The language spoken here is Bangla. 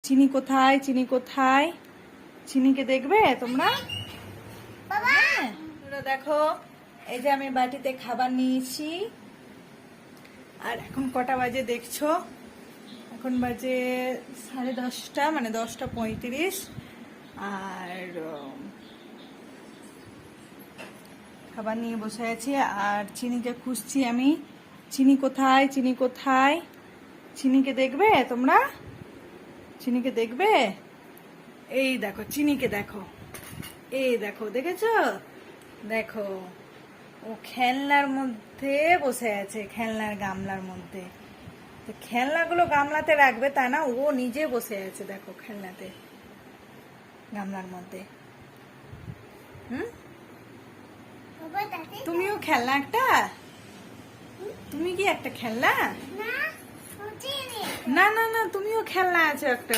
চিনি কোথায়, চিনি কোথায়? চিনিকে দেখবে তোমরা? হ্যাঁ, তোমরা দেখো, এই যে আমি বাটিতে খাবার নিয়েছি। আর এখন কটা বাজে দেখছো? এখন বাজে 10:30, মানে 10:35। আর খাবার নিয়ে বসে আছি আর চিনিকে খুঁজছি আমি। চিনি কোথায়, চিনি কোথায়? চিনিকে দেখবে তোমরা? চিনিকে দেখবে? এই দেখো, চিনিকে দেখো, এই দেখো, দেখেছো? দেখো, ও খেলনার মধ্যে বসে আছে, খেলনার গামলার মধ্যে। তো খেলনাগুলো গামলাতে রাখবে তা না, ও নিজে বসে আছে, দেখো, খেলনাতে, গামলার মধ্যে। হুম, তুমিও খেলনা একটা? তুমি কি একটা খেলনা? না না না, তুমিও খেলনা আছো একটা।